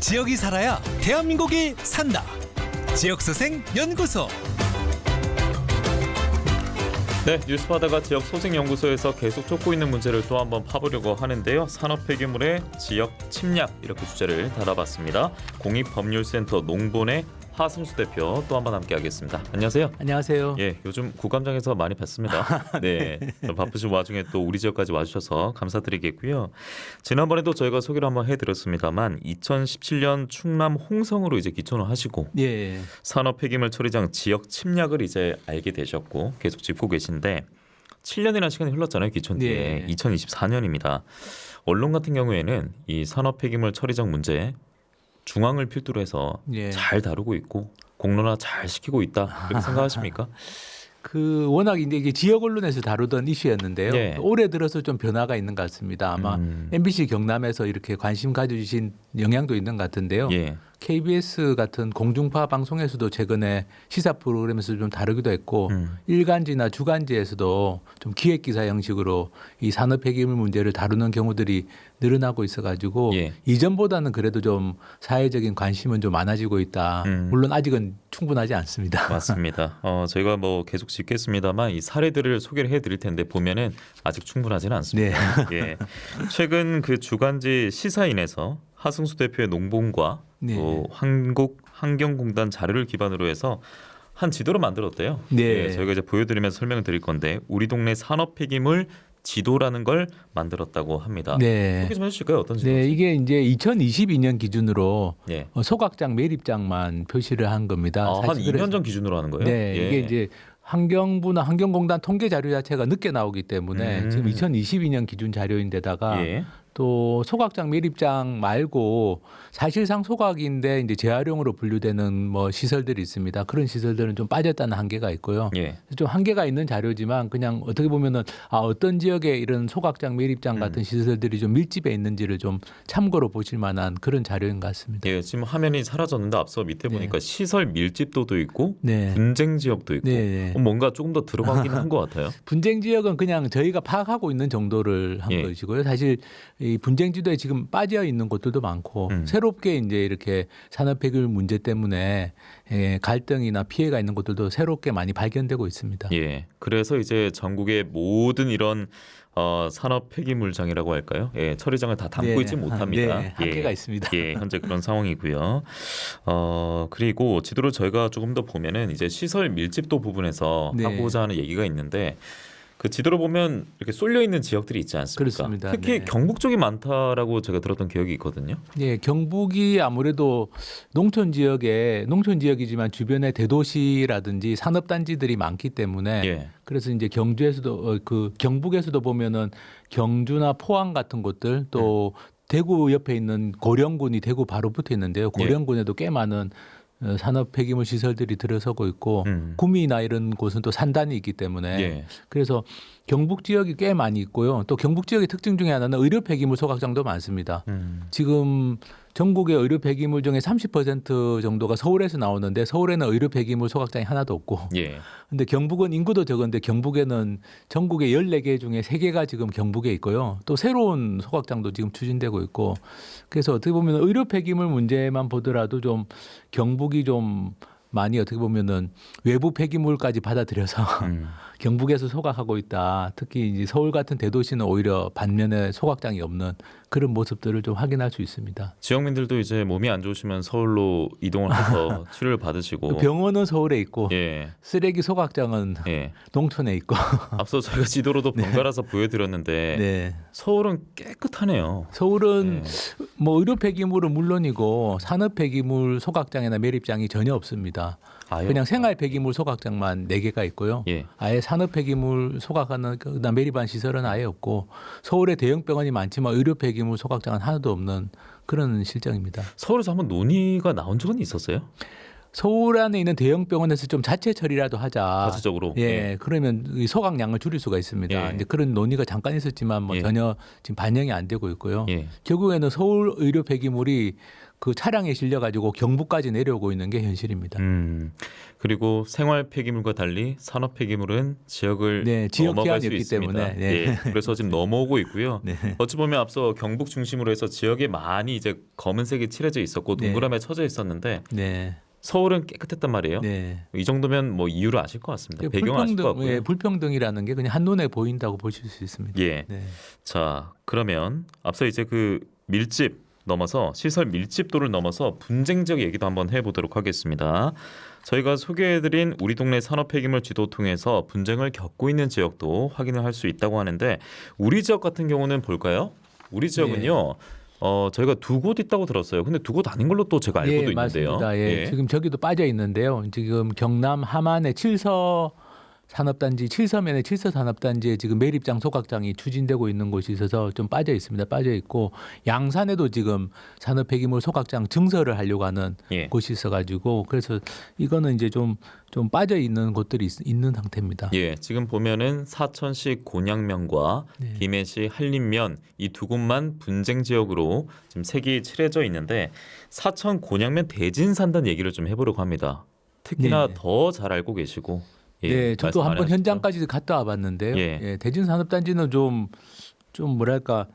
지역이 살아야 대한민국이 산다. 지역소생연구소. 네, 뉴스바다가 지역소생연구소에서 계속 쫓고 있는 문제를 또 한번 파보려고 하는데요. 산업폐기물의 지역 침략, 이렇게 주제를 달아봤습니다. 공익법률센터 농본의 하승수 대표 또 한번 함께하겠습니다. 안녕하세요. 안녕하세요. 예, 요즘 구감장에서 많이 뵀습니다. 네, 바쁘신 와중에 또 우리 지역까지 와주셔서 감사드리겠고요. 지난번에도 저희가 소개를 한번 해드렸습니다만 2017년 충남 홍성으로 이제 기촌을 하시고 예. 산업폐기물 처리장 지역 침략을 이제 알게 되셨고 계속 짚고 계신데 7년이라는 시간이 흘렀잖아요. 기촌 뒤에. 네. 2024년입니다. 언론 같은 경우에는 이 산업폐기물 처리장 문제 중앙을 필두로 해서 예. 잘 다루고 있고 공론화 잘 시키고 있다, 이렇게 생각하십니까? 워낙 이제 지역 언론에서 다루던 이슈였는데요. 예. 올해 들어서 좀 변화가 있는 것 같습니다. 아마 MBC 경남에서 이렇게 관심 가져주신 영향도 있는 것 같은데요. 예. KBS 같은 공중파 방송에서도 최근에 시사 프로그램에서 좀 다루기도 했고 일간지나 주간지에서도 좀 기획 기사 형식으로 이 산업 폐기물 문제를 다루는 경우들이 늘어나고 있어가지고 예. 이전보다는 그래도 좀 사회적인 관심은 좀 많아지고 있다. 물론 아직은 충분하지 않습니다. 맞습니다. 저희가 뭐 계속 짚겠습니다만 이 사례들을 소개를 해드릴 텐데 보면은 아직 충분하지는 않습니다. 예. 최근 그 주간지 시사인에서 하승수 대표의 농본과 네. 또 한국 환경공단 자료를 기반으로 해서 한 지도를 만들었대요. 네. 예, 저희가 이제 보여드리면서 설명을 드릴 건데 우리 동네 산업 폐기물 지도라는 걸 만들었다고 합니다. 네. 소개 좀 해주실까요? 어떤 지도인지? 네, 이게 이제 2022년 기준으로 예. 소각장 매립장만 표시를 한 겁니다. 한 사실 2년 전 기준으로 하는 거예요? 네, 예. 이게 이제 환경부나 환경공단 통계 자료 자체가 늦게 나오기 때문에 지금 2022년 기준 자료인데다가 예. 또 소각장 매립장 말고 사실상 소각인데 이제 재활용으로 분류되는 뭐 시설들이 있습니다. 그런 시설들은 좀 빠졌다는 한계가 있고요. 예. 좀 한계가 있는 자료지만 그냥 어떻게 보면은 어떤 지역에 이런 소각장 매립장 같은 시설들이 좀 밀집해 있는지를 좀 참고로 보실 만한 그런 자료인 것 같습니다. 예, 지금 화면이 사라졌는데 앞서 밑에 보니까 시설 밀집도도 있고 네. 분쟁 지역도 있고 네. 뭔가 조금 더 들어가긴 한 것 같아요. 분쟁 지역은 그냥 저희가 파악하고 있는 정도를 한 예. 것이고요. 사실 이 분쟁 지도에 지금 빠져 있는 곳들도 많고 새롭게 이제 이렇게 산업 폐기물 문제 때문에 갈등이나 피해가 있는 곳들도 새롭게 많이 발견되고 있습니다. 예, 그래서 이제 전국의 모든 이런 산업 폐기물장이라고 할까요? 예, 처리장을 다 담고 네. 있지 못합니다. 네, 한계가 있습니다. 예, 현재 그런 상황이고요. 그리고 지도를 저희가 조금 더 보면은 이제 시설 밀집도 부분에서 네. 하고자 하는 얘기가 있는데 그 지도를 보면 이렇게 쏠려 있는 지역들이 있지 않습니까? 그렇습니다. 특히 네. 경북 쪽이 많다라고 제가 들었던 기억이 있거든요. 예, 경북이 아무래도 농촌 지역이지만 주변에 대도시라든지 산업단지들이 많기 때문에 예. 그래서 이제 경주에서도 경북에서도 보면은 경주나 포항 같은 곳들 또 대구 옆에 있는 고령군이 대구 바로 붙어 있는데요. 고령군에도 꽤 많은 산업 폐기물 시설들이 들어서고 있고 구미나 이런 곳은 또 산단이 있기 때문에 예. 그래서 경북 지역이 꽤 많이 있고요. 또 경북 지역의 특징 중에 하나는 의료 폐기물 소각장도 많습니다. 지금 전국의 의료 폐기물 중에 30% 정도가 서울에서 나오는데 서울에는 의료 폐기물 소각장이 하나도 없고 예. 근데 경북은 인구도 적은데 경북에는 전국의 14개 중에 3개가 지금 경북에 있고요. 또 새로운 소각장도 지금 추진되고 있고 그래서 어떻게 보면 의료 폐기물 문제만 보더라도 좀 경북이 좀 많이 어떻게 보면은 외부 폐기물까지 받아들여서 경북에서 소각하고 있다. 특히 이제 서울 같은 대도시는 오히려 반면에 소각장이 없는 그런 모습들을 좀 확인할 수 있습니다. 지역민들도 이제 몸이 안 좋으시면 서울로 이동을 해서 치료를 받으시고 병원은 서울에 있고 예. 쓰레기 소각장은 예. 농촌에 있고 앞서 저희가 지도로도 번갈아서 보여드렸는데 네. 서울은 깨끗하네요. 서울은 뭐 의료 폐기물은 물론이고 산업 폐기물 소각장이나 매립장이 전혀 없습니다. 아예 그냥 생활 폐기물 소각장만 4개가 있고요. 예. 아예 산업 폐기물 소각하는 그다음 매립한 시설은 아예 없고 서울에 대형 병원이 많지만 의료 폐기물 소각장은 하나도 없는 그런 실정입니다. 서울에서 한번 논의가 나온 적은 있었어요? 서울 안에 있는 대형 병원에서 좀 자체 처리라도 하자. 자체적으로. 예, 그러면 이 소각량을 줄일 수가 있습니다. 예. 이제 그런 논의가 잠깐 있었지만 뭐 예. 전혀 지금 반영이 안 되고 있고요. 예. 결국에는 서울 의료 폐기물이 그 차량에 실려 가지고 경부까지 내려오고 있는 게 현실입니다. 그리고 생활 폐기물과 달리 산업 폐기물은 지역을 네, 지역 넘어갈 제한이 수 없기 있습니다. 때문에, 네. 예, 그래서 지금 넘어오고 있고요. 네. 어찌 보면 앞서 경북 중심으로 해서 지역에 많이 이제 검은색이 칠해져 있었고 네. 동그라미에 쳐져 있었는데 네. 서울은 깨끗했단 말이에요. 네. 이 정도면 뭐 이유를 아실 것 같습니다. 배경 아실 것 같고요. 예, 불평등이라는 게 그냥 한눈에 보인다고 보실 수 있습니다. 예. 네. 자, 그러면 앞서 이제 그 밀집 넘어서 시설 밀집도를 넘어서 분쟁 지역 얘기도 한번 해보도록 하겠습니다. 저희가 소개해드린 우리 동네 산업 폐기물 지도 통해서 분쟁을 겪고 있는 지역도 확인을 할 수 있다고 하는데 우리 지역 같은 경우는 볼까요? 우리 지역은요. 저희가 두 곳 있다고 들었어요. 근데 두 곳 아닌 걸로 또 제가 알고도 예, 있는데요. 맞습니다. 예. 지금 저기도 빠져 있는데요. 지금 경남 함안의 칠서 산업단지 칠서면의 칠서 산업단지에 지금 매립장 소각장이 추진되고 있는 곳이 있어서 좀 빠져 있습니다. 빠져 있고 양산에도 지금 산업 폐기물 소각장 증설을 하려고 하는 예. 곳이 있어가지고 그래서 이거는 이제 좀 빠져 있는 곳들이 있는 상태입니다. 예, 지금 보면은 사천시 곤양면과 네. 김해시 한림면 이 두 곳만 분쟁 지역으로 지금 색이 칠해져 있는데 사천 곤양면 대진산단 얘기를 좀 해보려고 합니다. 특히나 네. 더 잘 알고 계시고. 예, 네, 저도 말씀 많이 한번 하시죠. 현장까지 갔다 와봤는데요. 예. 예, 대진산업단지는 좀 뭐랄까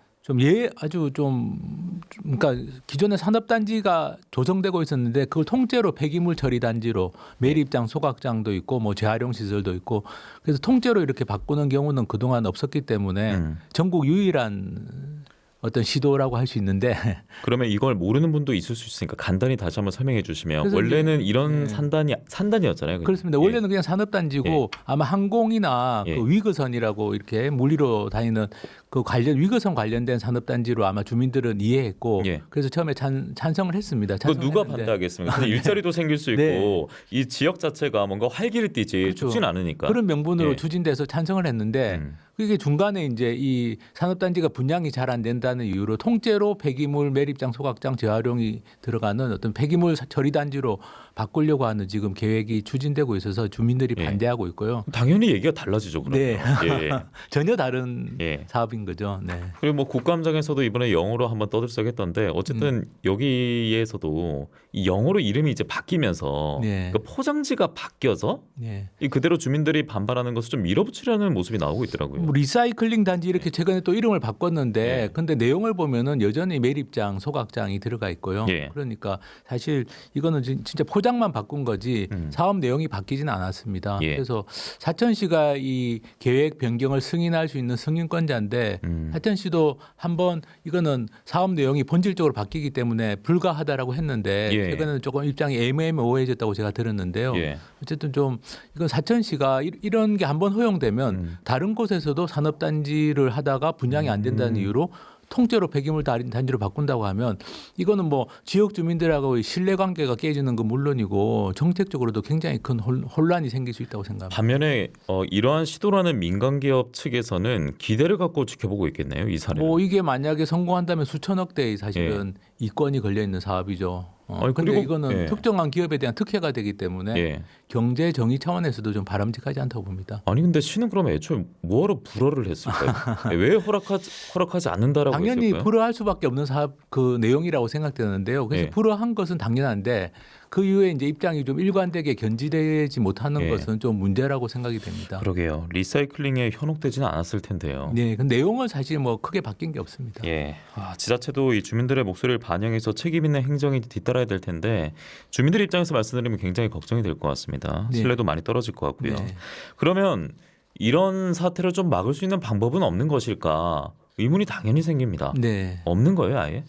아주 좀 그러니까 기존의 산업단지가 조성되고 있었는데 그걸 통째로 폐기물 처리 단지로 매립장, 소각장도 있고 뭐 재활용 시설도 있고 그래서 통째로 이렇게 바꾸는 경우는 그동안 없었기 때문에 전국 유일한 어떤 시도라고 할 수 있는데 그러면 이걸 모르는 분도 있을 수 있으니까 간단히 다시 한번 설명해 주시면 그래서 원래는 이제, 이런 예. 산단이었잖아요. 그죠? 그렇습니다. 예. 원래는 그냥 산업단지고 예. 아마 항공이나 예. 그 위거선이라고 이렇게 물리로 다니는 그 관련 위거선 관련된 산업단지로 아마 주민들은 이해했고 예. 그래서 처음에 찬성을 했습니다. 그 누가 찬성했는데 반대하겠습니까? 근데 일자리도 생길 수 있고 네. 이 지역 자체가 뭔가 활기를 띠지 그렇죠. 죽진 않으니까. 그런 명분으로 예. 추진돼서 찬성을 했는데 음. 그게 중간에 이제 이 산업단지가 분양이 잘 안 된다는 이유로 통째로 폐기물 매립장, 소각장, 재활용이 들어가는 어떤 폐기물 처리 단지로 바꾸려고 하는 지금 계획이 추진되고 있어서 주민들이 예. 반대하고 있고요. 당연히 얘기가 달라지죠. 그러면. 네. 예. 전혀 다른 예. 사업인 거죠. 네. 그리고 뭐 국감장에서도 이번에 영어로 한번 떠들썩했던데 어쨌든 여기에서도 이 영어로 이름이 이제 바뀌면서 네. 그 포장지가 바뀌어서 네. 이 그대로 주민들이 반발하는 것을 좀 밀어붙이려는 모습이 나오고 있더라고요. 뭐 리사이클링 단지 이렇게 최근에 또 이름을 바꿨는데 네. 근데 내용을 보면은 여전히 매립장, 소각장이 들어가 있고요. 예. 그러니까 사실 이거는 진짜 포장만 바꾼 거지 사업 내용이 바뀌지는 않았습니다. 예. 그래서 사천시가 이 계획 변경을 승인할 수 있는 승인권자인데 사천시도 한번 이거는 사업 내용이 본질적으로 바뀌기 때문에 불가하다라고 했는데 예. 최근에는 조금 입장이 애매모호해졌다고 제가 들었는데요. 예. 어쨌든 좀 이건 사천시가 이런 게 한번 허용되면 다른 곳에서도 산업단지를 하다가 분양이 안 된다는 이유로 통째로 폐기물 단지로 바꾼다고 하면 이거는 뭐 지역 주민들하고의 신뢰관계가 깨지는 건 물론이고 정책적으로도 굉장히 큰 혼란이 생길 수 있다고 생각합니다. 반면에 이러한 시도라는 민간 기업 측에서는 기대를 갖고 지켜보고 있겠네요. 이 사례를. 뭐 이게 만약에 성공한다면 수천억 대의 사실은 이권이 걸려 있는 사업이죠. 아니, 근데 그리고- 이거는 예. 특정한 기업에 대한 특혜가 되기 때문에 예. 경제 정의 차원에서도 좀 바람직하지 않다고 봅니다. 아니 근데 시는 그러면 애초에 뭐하러 불허를 했을까요? 왜 허락하지 않는다라고 당연히 했을까요? 불허할 수밖에 없는 사업 그 내용이라고 생각되는데요. 그래서 예. 불허한 것은 당연한데 그 이후에 이제 입장이 좀 일관되게 견지되지 못하는 예. 것은 좀 문제라고 생각이 됩니다. 그러게요. 리사이클링에 현혹되지는 않았을 텐데요. 네, 그 내용은 사실 뭐 크게 바뀐 게 없습니다. 예, 지자체도 이 주민들의 목소리를 반영해서 책임 있는 행정이 뒤따라야 될 텐데 주민들 입장에서 말씀드리면 굉장히 걱정이 될 것 같습니다. 네. 신뢰도 많이 떨어질 것 같고요. 네. 그러면 이런 사태를 좀 막을 수 있는 방법은 없는 것일까? 의문이 당연히 생깁니다. 네. 없는 거예요, 아예?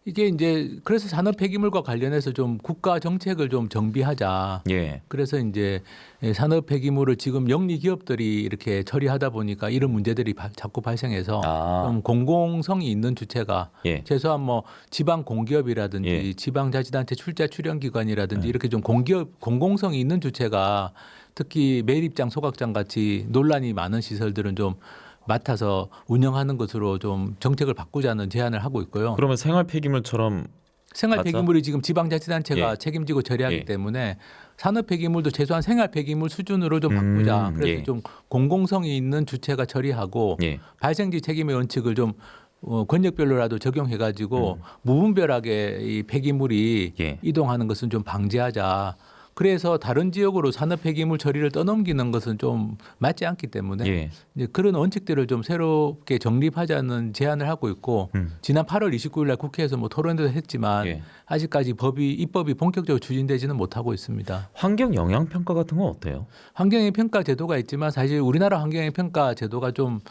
이게 이제 그래서 산업 폐기물과 관련해서 좀 국가 정책을 좀 정비하자. 예, 그래서 이제 산업 폐기물을 지금 영리 기업들이 이렇게 처리하다 보니까 이런 문제들이 자꾸 발생해서 좀 공공성이 있는 주체가 예, 최소한 뭐 지방 공기업이라든지 예. 지방자치단체 출자 출연기관이라든지 이렇게 좀 공공성이 있는 주체가 특히 매립장, 소각장 같이 논란이 많은 시설들은 좀 맡아서 운영하는 것으로 좀 정책을 바꾸자는 제안을 하고 있고요. 그러면 생활 폐기물처럼 생활 맞아? 폐기물이 지금 지방자치단체가 예. 책임지고 처리하기 예. 때문에 산업 폐기물도 최소한 생활 폐기물 수준으로 좀 바꾸자. 그래서 예. 좀 공공성이 있는 주체가 처리하고 예, 발생지 책임의 원칙을 좀 권역별로라도 적용해가지고 무분별하게 이 폐기물이 예. 이동하는 것은 좀 방지하자. 그래서 다른 지역으로 산업 폐기물 처리를 떠넘기는 것은 좀 맞지 않기 때문에 예. 이제 그런 원칙들을 좀 새롭게 정립하자는 제안을 하고 있고 지난 8월 29일 날 국회에서 뭐 토론도 했지만 예. 아직까지 입법이 본격적으로 추진되지는 못하고 있습니다. 환경 영향 평가 같은 건 어때요? 환경의 평가 제도가 있지만 사실 우리나라 환경의 평가 제도가 좀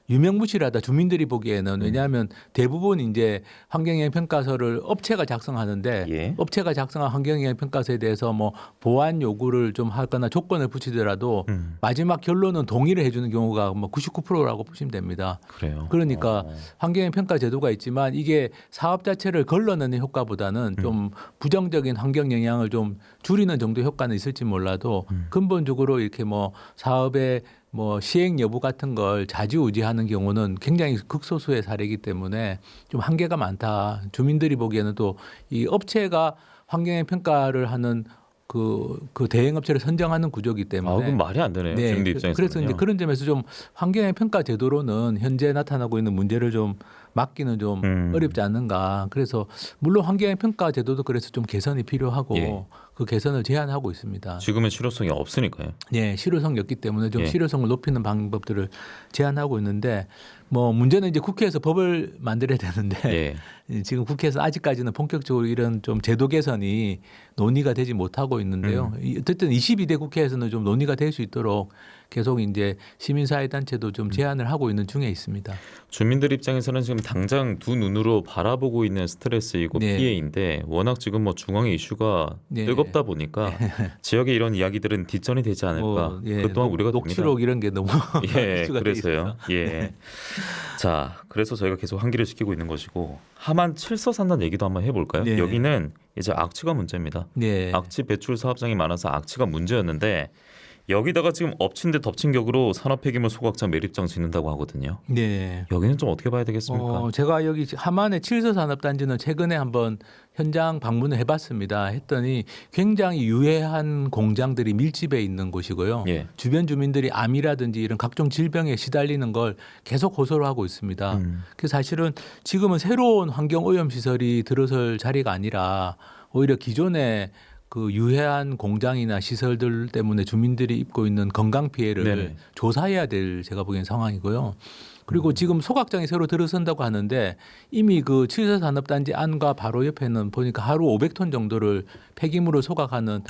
유명무실하다 주민들이 보기에는 왜냐하면 대부분 이제 환경영향 평가서를 업체가 작성하는데 예. 업체가 작성한 환경영향 평가서에 대해서 뭐 보완 요구를 좀 하거나 조건을 붙이더라도 마지막 결론은 동의를 해주는 경우가 뭐 99%라고 보시면 됩니다. 그래요. 그러니까 환경영향 평가 제도가 있지만 이게 사업 자체를 걸러내는 효과보다는 좀 부정적인 환경 영향을 좀 줄이는 정도의 효과는 있을지 몰라도 근본적으로 이렇게 뭐 사업의 뭐 시행 여부 같은 걸 좌지우지하는 경우는 굉장히 극소수의 사례이기 때문에 좀 한계가 많다. 주민들이 보기에는 또 이 업체가 환경의 평가를 하는 그 대행업체를 선정하는 구조이기 때문에 그건 말이 안 되네요. 주민들 입장에서는. 그래서 이제 그런 점에서 좀 환경의 평가 제도로는 현재 나타나고 있는 문제를 좀 막기는 좀 어렵지 않는가. 그래서 물론 환경의 평가 제도도 그래서 좀 개선이 필요하고 예. 그 개선을 제안하고 있습니다. 지금은 실효성이 없으니까요. 네, 실효성이 없기 때문에 좀 예. 실효성을 높이는 방법들을 제안하고 있는데 뭐 문제는 이제 국회에서 법을 만들어야 되는데 예. 지금 국회에서 아직까지는 본격적으로 이런 좀 제도 개선이 논의가 되지 못하고 있는데요. 어쨌든 22대 국회에서는 좀 논의가 될 수 있도록 계속 이제 시민사회 단체도 좀 제안을 하고 있는 중에 있습니다. 주민들 입장에서는 지금 당장 두 눈으로 바라보고 있는 스트레스이고 네. 피해인데 워낙 지금 뭐 중앙의 이슈가 네. 뜨겁다 보니까 지역의 이런 이야기들은 뒷전이 되지 않을까. 예, 그 또한 우려가 녹취록 이런 게 너무 예, 이슈가 돼 그래서요. 예. 자, 그래서 저희가 계속 환기를 시키고 있는 것이고 하만 칠서산단 얘기도 한번 해볼까요? 네. 여기는 이제 악취가 문제입니다. 네. 악취 배출 사업장이 많아서 악취가 문제였는데 여기다가 지금 엎친 데 덮친 격으로 산업 폐기물 소각장 매립장 짓는다고 하거든요. 네. 여기는 좀 어떻게 봐야 되겠습니까? 제가 여기 하만의 칠서산업단지는 최근에 한번 현장 방문을 해봤습니다. 했더니 굉장히 유해한 공장들이 밀집해 있는 곳이고요. 예. 주변 주민들이 암이라든지 이런 각종 질병에 시달리는 걸 계속 호소를 하고 있습니다. 그래서 사실은 지금은 새로운 환경오염 시설이 들어설 자리가 아니라 오히려 기존의 그 유해한 공장이나 시설들 때문에 주민들이 입고 있는 건강 피해를 네네. 조사해야 될 제가 보기엔 상황이고요. 그리고 지금 소각장이 새로 들어선다고 하는데 이미 그 칠서산업단지 안과 바로 옆에는 보니까 하루 500톤 정도를 폐기물을 소각하는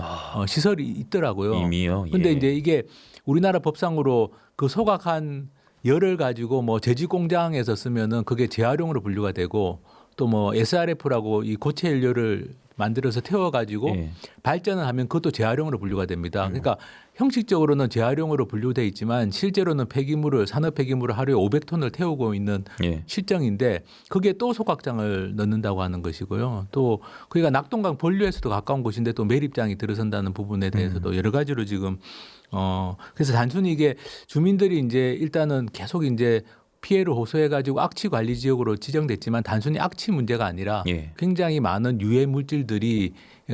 시설이 있더라고요. 이미요. 근데 예. 이제 이게 우리나라 법상으로 그 소각한 열을 가지고 뭐 제지 공장에서 쓰면은 그게 재활용으로 분류가 되고 또 뭐 SRF라고 이 고체 연료를 만들어서 태워가지고 예. 발전을 하면 그것도 재활용으로 분류가 됩니다. 그러니까 형식적으로는 재활용으로 분류돼 있지만 실제로는 폐기물을 산업 폐기물을 하루에 500톤을 태우고 있는 예. 실정인데 그게 또 소각장을 넣는다고 하는 것이고요. 또 그러니까 낙동강 본류에서도 가까운 곳인데 또 매립장이 들어선다는 부분에 대해서도 여러 가지로 지금 그래서 단순히 이게 주민들이 이제 일단은 계속 이제 피해를 호소해가지고 악취 관리 지역으로 지정됐지만 단순히 악취 문제가 아니라 예. 굉장히 많은 유해 물질들이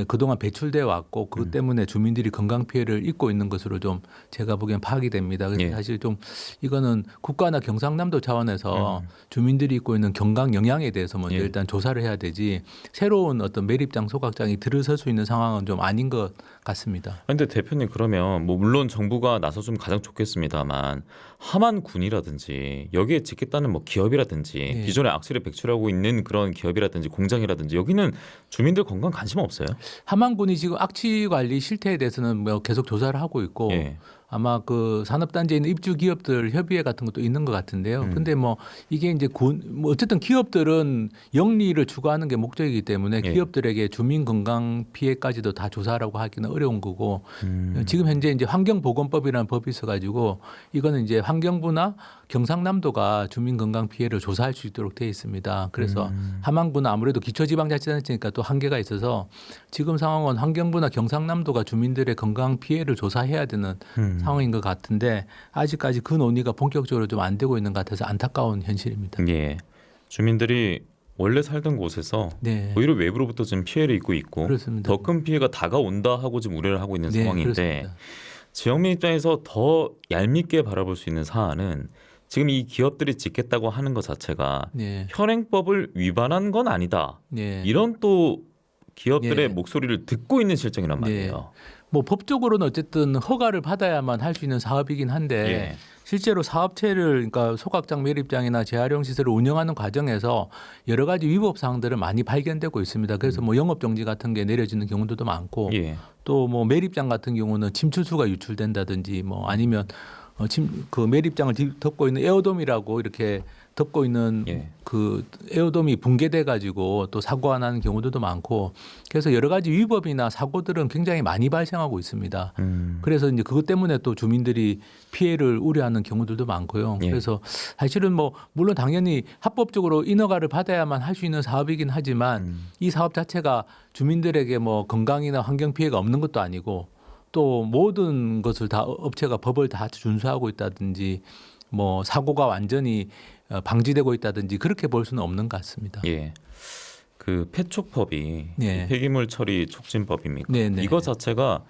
그동안 배출돼 왔고 그것 때문에 주민들이 건강 피해를 입고 있는 것으로 좀 제가 보기엔 파악이 됩니다. 그래서 예. 사실 좀 이거는 국가나 경상남도 차원에서 주민들이 입고 있는 건강 영향에 대해서 먼저 예. 일단 조사를 해야 되지 새로운 어떤 매립장 소각장이 들어설 수 있는 상황은 좀 아닌 것 같습니다. 근데 대표님 그러면 뭐 물론 정부가 나서주면 가장 좋겠습니다만 하만군이라든지 여기에 짓겠다는 뭐 기업이라든지 네. 기존에 악취를 배출하고 있는 그런 기업이라든지 공장이라든지 여기는 주민들 건강 관심 없어요? 하만군이 지금 악취 관리 실태에 대해서는 뭐 계속 조사를 하고 있고 예. 아마 그 산업단지에 있는 입주 기업들 협의회 같은 것도 있는 것 같은데요. 근데 뭐 이게 이제 뭐 어쨌든 기업들은 영리를 추구하는 게 목적이기 때문에 예. 기업들에게 주민 건강 피해까지도 다 조사하라고 하기는 어려운 거고 지금 현재 이제 환경보건법이라는 법이 있어가지고 이거는 이제 환경부나 경상남도가 주민 건강 피해를 조사할 수 있도록 되어 있습니다. 그래서 함안군은 아무래도 기초지방자치단체니까 또 한계가 있어서 지금 상황은 환경부나 경상남도가 주민들의 건강 피해를 조사해야 되는 상황인 것 같은데 아직까지 그 논의가 본격적으로 좀 안 되고 있는 것 같아서 안타까운 현실입니다. 예. 주민들이 원래 살던 곳에서 네, 오히려 외부로부터 지금 피해를 입고 있고 그렇습니다. 더 큰 피해가 다가온다 하고 지금 우려를 하고 있는 네, 상황인데 그렇습니다. 지역민 입장에서 더 얄밉게 바라볼 수 있는 사안은 지금 이 기업들이 짓겠다고 하는 것 자체가 예. 현행법을 위반한 건 아니다. 예. 이런 또 기업들의 예. 목소리를 듣고 있는 실정이란 말이에요. 뭐 법적으로는 어쨌든 허가를 받아야만 할 수 있는 사업이긴 한데 예. 실제로 사업체를 그러니까 소각장 매립장이나 재활용 시설을 운영하는 과정에서 여러 가지 위법 사항들은 많이 발견되고 있습니다. 그래서 뭐 영업 정지 같은 게 내려지는 경우도 많고 예. 또 뭐 매립장 같은 경우는 침출수가 유출된다든지 뭐 아니면 그 매립장을 덮고 있는 에어돔이라고 이렇게 덮고 있는 예. 그 에어돔이 붕괴돼 가지고 또 사고가 나는 경우들도 많고 그래서 여러 가지 위법이나 사고들은 굉장히 많이 발생하고 있습니다. 그래서 이제 그것 때문에 또 주민들이 피해를 우려하는 경우들도 많고요. 예. 그래서 사실은 뭐 물론 당연히 합법적으로 인허가를 받아야만 할 수 있는 사업이긴 하지만 이 사업 자체가 주민들에게 뭐 건강이나 환경 피해가 없는 것도 아니고 또 모든 것을 다 업체가 법을 다 준수하고 있다든지 뭐 사고가 완전히 방지되고 있다든지 그렇게 볼 수는 없는 것 같습니다. 예. 그 폐촉법이 예. 폐기물 처리 촉진법입니까? 네네. 이거 자체가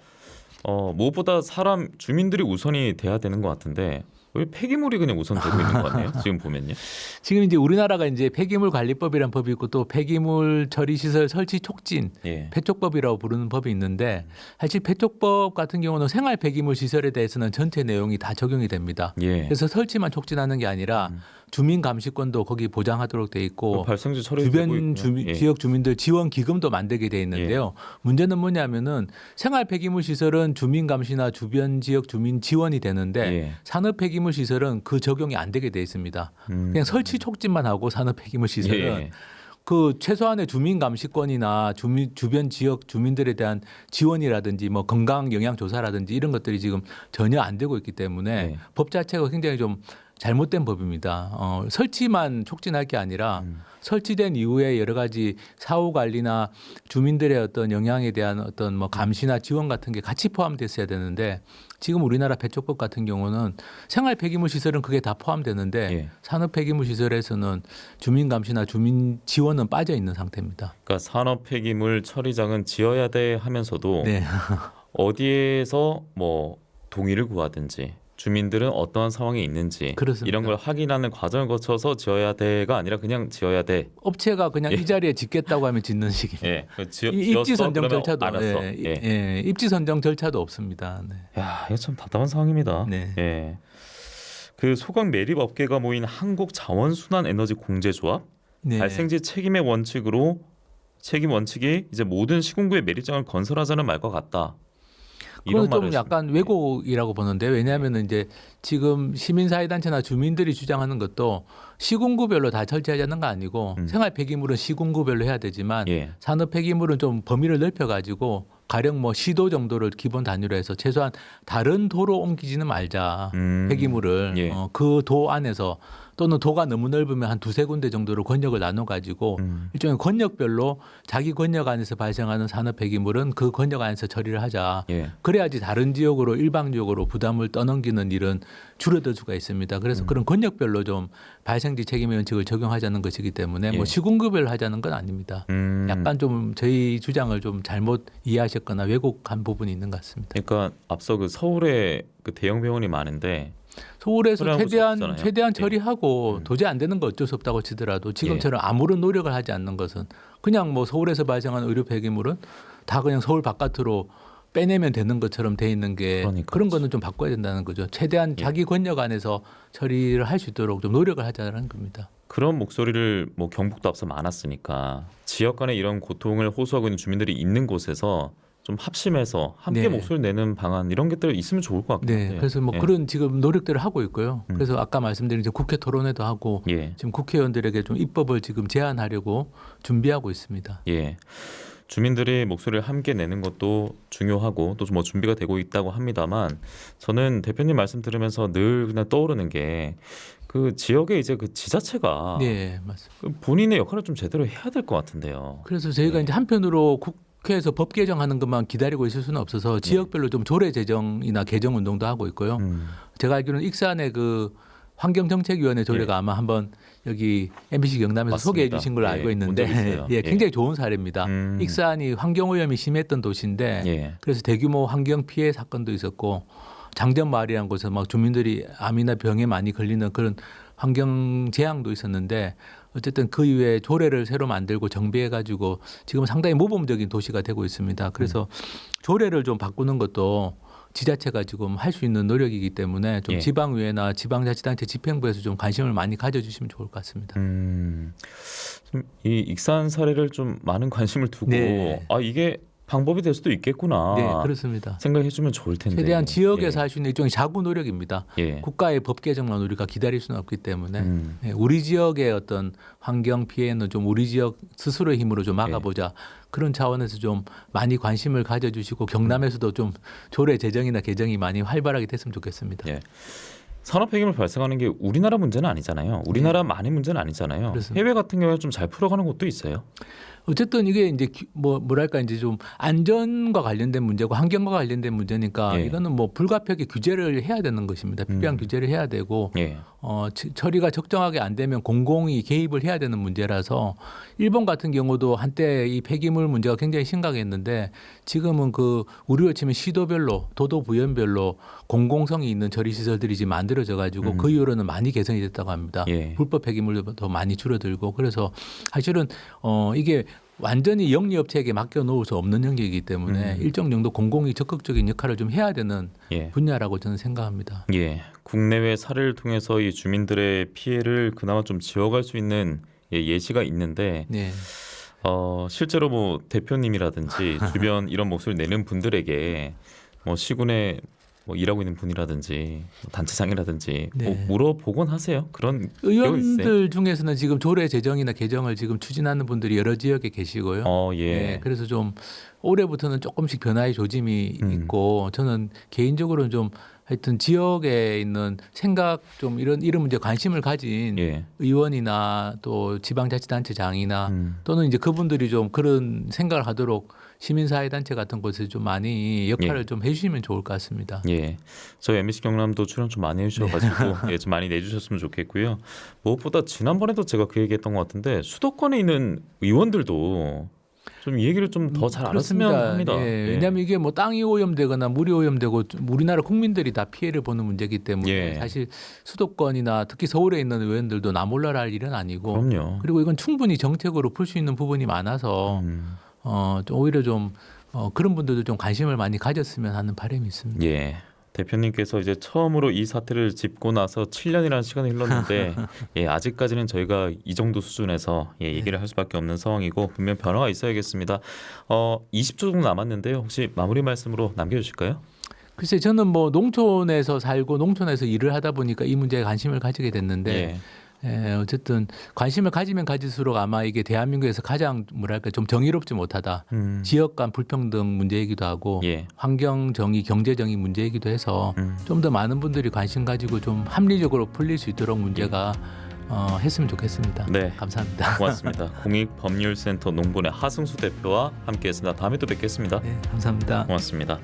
무엇보다 사람 주민들이 우선이 돼야 되는 것 같은데 왜 폐기물이 그냥 우선 되고 있는 것 같네요. 지금 보면요. 지금 이제 우리나라가 이제 폐기물 관리법이라는 법이 있고 또 폐기물 처리 시설 설치 촉진 예. 폐촉법이라고 부르는 법이 있는데 사실 폐촉법 같은 경우는 생활 폐기물 시설에 대해서는 전체 내용이 다 적용이 됩니다. 예. 그래서 설치만 촉진하는 게 아니라 주민 감시권도 거기 보장하도록 돼 있고 발생지 처리 주변 예. 지역 주민들 지원 기금도 만들게 돼 있는데요. 문제는 뭐냐면은 생활 폐기물 시설은 주민 감시나 주변 지역 주민 지원이 되는데 예. 산업 폐기물 시설은 그 적용이 안 되게 돼 있습니다. 그냥 설치 촉진만 하고 산업 폐기물 시설은 예. 그 최소한의 주민 감시권이나 주변 지역 주민들에 대한 지원이라든지 뭐 건강 영향 조사라든지 이런 것들이 지금 전혀 안 되고 있기 때문에 예. 법 자체가 굉장히 좀 잘못된 법입니다. 설치만 촉진할 게 아니라 설치된 이후에 여러 가지 사후 관리나 주민들의 어떤 영향에 대한 어떤 뭐 감시나 지원 같은 게 같이 포함됐어야 되는데 지금 우리나라 폐촉법 같은 경우는 생활 폐기물 시설은 그게 다 포함되는데 예. 산업 폐기물 시설에서는 주민 감시나 주민 지원은 빠져 있는 상태입니다. 그러니까 산업 폐기물 처리장은 지어야 돼 하면서도 네. 어디에서 뭐 동의를 구하든지 주민들은 어떠한 상황에 있는지 그렇습니다. 이런 걸 확인하는 과정을 거쳐서 지어야 돼가 아니라 그냥 지어야 돼. 업체가 그냥 예. 이 자리에 짓겠다고 하면 짓는 식입니다. 예. 입지 선정 그러면 절차도 알았어. 예. 예. 예. 입지 선정 절차도 없습니다. 네. 야, 이거 참 답답한 상황입니다. 네. 예. 그 소각 매립 업계가 모인 한국자원순환에너지공제조합 네. 발생지 책임의 원칙으로 책임 원칙이 이제 모든 시군구의 매립장을 건설하자는 말과 같다. 그건 이런 좀 말을 약간 했습니다. 왜곡이라고 보는데 왜냐하면 이제 지금 시민사회단체나 주민들이 주장하는 것도 시군구별로 다 설치하자는 거 아니고 생활 폐기물은 시군구별로 해야 되지만 예. 산업 폐기물은 좀 범위를 넓혀가지고 가령 뭐 시도 정도를 기본 단위로 해서 최소한 다른 도로 옮기지는 말자 폐기물을 예. 그 도 안에서 또는 도가 너무 넓으면 한 두세 군데 정도로 권역을 나눠 가지고 일종의 권역별로 자기 권역 안에서 발생하는 산업 폐기물은 그 권역 안에서 처리를 하자. 예. 그래야지 다른 지역으로 일방적으로 부담을 떠넘기는 일은 줄어들 수가 있습니다. 그래서 그런 권역별로 좀 발생지 책임의 원칙을 적용하자는 것이기 때문에 예. 뭐 시군구별로 하자는 건 아닙니다. 약간 좀 저희 주장을 좀 잘못 이해하셨거나 왜곡한 부분이 있는 것 같습니다. 그러니까 앞서 그 서울에 그 대형 병원이 많은데 서울에서 처리하는 최대한 곳이 없잖아요. 예. 처리하고 도저히 안 되는 거 어쩔 수 없다고 치더라도 지금처럼 아무런 노력을 하지 않는 것은 그냥 뭐 서울에서 발생하는 의료 폐기물은 다 그냥 서울 바깥으로 빼내면 되는 것처럼 돼 있는 게 그러니까 그런 거는 좀 바꿔야 된다는 거죠. 최대한 자기 권역 안에서 처리를 할 수 있도록 좀 노력을 하자는 겁니다. 그런 목소리를 뭐 경북도 앞서 많았으니까 지역 간에 이런 고통을 호소하고 있는 주민들이 있는 곳에서 좀 합심해서 함께 네. 목소리 내는 방안 이런 것들 있으면 좋을 것 같긴 네, 한데. 그래서 뭐 예. 그런 지금 노력들을 하고 있고요. 그래서 아까 말씀드린 이제 국회 토론회도 하고 예. 지금 국회의원들에게 좀 입법을 지금 제안하려고 준비하고 있습니다. 예. 주민들이 목소리를 함께 내는 것도 중요하고 또 뭐 준비가 되고 있다고 합니다만 저는 대표님 말씀 들으면서 늘 그냥 떠오르는 게 그 지역의 이제 그 지자체가 네, 맞습니다. 그 본인의 역할을 좀 제대로 해야 될 것 같은데요. 그래서 저희가 이제 한편으로 국회에서 법 개정하는 것만 기다리고 있을 수는 없어서 지역별로 좀 조례 제정이나 개정 운동도 하고 있고요. 제가 알기로는 익산의 그 환경정책위원회 조례가 아마 한번 여기 MBC 경남에서 맞습니다. 소개해 주신 걸로 예, 알고 본 있는데 적이 있어요. 예, 굉장히 좋은 사례입니다. 익산이 환경오염이 심했던 도시인데 예. 그래서 대규모 환경 피해 사건도 있었고 장전 마을이라는 곳에서 막 주민들이 암이나 병에 많이 걸리는 그런 환경 재앙도 있었는데 어쨌든 그 이후에 조례를 새로 만들고 정비해 가지고 지금 상당히 모범적인 도시가 되고 있습니다. 그래서 조례를 좀 바꾸는 것도 지자체가 지금 할 수 있는 노력이기 때문에 좀 예. 지방의회나 지방자치단체 집행부에서 좀 관심을 많이 가져주시면 좋을 것 같습니다. 좀 이 익산 사례를 좀 많은 관심을 두고 네. 아 이게 방법이 될 수도 있겠구나. 네, 그렇습니다. 생각해주면 좋을 텐데. 최대한 지역에서 할 수 있는 일종의 자구 노력입니다. 예. 국가의 법 개정만 우리가 기다릴 수는 없기 때문에 음. 우리 지역의 어떤 환경 피해는 좀 우리 지역 스스로의 힘으로 좀 막아보자. 그런 차원에서 좀 많이 관심을 가져주시고 경남에서도 좀 조례 제정이나 개정이 많이 활발하게 됐으면 좋겠습니다. 예. 산업 폐기물 발생하는 게 우리나라 문제는 아니잖아요. 우리나라만의 문제는 아니잖아요. 그렇습니다. 해외 같은 경우에 좀 잘 풀어가는 곳도 있어요. 어쨌든 이게 이제 뭐랄까 이제 좀 안전과 관련된 문제고 환경과 관련된 문제니까 예. 이거는 뭐 불가피하게 규제를 해야 되는 것입니다. 필요한 규제를 해야 되고 예. 처리가 적정하게 안 되면 공공이 개입을 해야 되는 문제라서 일본 같은 경우도 한때 이 폐기물 문제가 굉장히 심각했는데 지금은 그 우리로 치면 시도별로 도도 부연별로 공공성이 있는 처리 시설들이 지금 만들어져 가지고 그 이후로는 많이 개선이 됐다고 합니다. 예. 불법 폐기물도 더 많이 줄어들고 그래서 사실은 이게 완전히 영리업체에게 맡겨 놓을 수 없는 영역이기 때문에 일정 정도 공공이 적극적인 역할을 좀 해야 되는 예. 분야라고 저는 생각합니다. 예. 국내외 사례를 통해서 이 주민들의 피해를 그나마 좀 지워갈 수 있는 예시가 있는데 네. 실제로 뭐 대표님이라든지 주변 이런 목소리를 내는 분들에게 뭐 시군에 뭐 일하고 있는 분이라든지 뭐 단체장이라든지 네. 뭐 물어보곤 하세요. 그런 경우 있어요. 의원들 중에서는 지금 조례 제정이나 개정을 지금 추진하는 분들이 여러 지역에 계시고요. 예. 네, 그래서 좀 올해부터는 조금씩 변화의 조짐이 있고 저는 개인적으로는 좀 하여튼 지역에 있는 생각 좀 이런 문제에 관심을 가진 예. 의원이나 또 지방자치단체장이나 또는 이제 그분들이 좀 그런 생각을 하도록 시민사회단체 같은 곳에 좀 많이 역할을 예. 좀 해주시면 좋을 것 같습니다. 예, 저희 MBC 경남도 출연 좀 많이 해주셔가지고 예, 좀 많이 내주셨으면 좋겠고요. 무엇보다 지난번에도 제가 그 얘기했던 것 같은데 수도권에 있는 의원들도 좀 이 얘기를 좀 더 잘 알았으면 합니다. 예, 예. 왜냐하면 이게 뭐 땅이 오염되거나 물이 오염되고 우리나라 국민들이 다 피해를 보는 문제이기 때문에 예. 사실 수도권이나 특히 서울에 있는 의원들도 나 몰라라 할 일은 아니고 그럼요. 그리고 이건 충분히 정책으로 풀 수 있는 부분이 많아서 좀 오히려 좀 그런 분들도 좀 관심을 많이 가졌으면 하는 바람이 있습니다. 예. 대표님께서 이제 처음으로 이 사태를 짚고 나서 7년이라는 시간이 흘렀는데 예, 아직까지는 저희가 이 정도 수준에서 얘기를 할 수밖에 없는 상황이고 분명 변화가 있어야겠습니다. 20초 정도 남았는데요. 혹시 마무리 말씀으로 남겨주실까요? 글쎄 저는 뭐 농촌에서 살고 농촌에서 일을 하다 보니까 이 문제에 관심을 가지게 됐는데 어쨌든 관심을 가지면 가질수록 아마 이게 대한민국에서 가장 뭐랄까 좀 정의롭지 못하다 지역 간 불평등 문제이기도 하고 예. 환경 정의, 경제 정의 문제이기도 해서 좀 더 많은 분들이 관심 가지고 좀 합리적으로 풀릴 수 있도록 문제가 했으면 좋겠습니다. 네. 감사합니다. 고맙습니다. 공익법률센터 농본의 하승수 대표와 함께했습니다. 다음에 또 뵙겠습니다. 네, 감사합니다. 고맙습니다.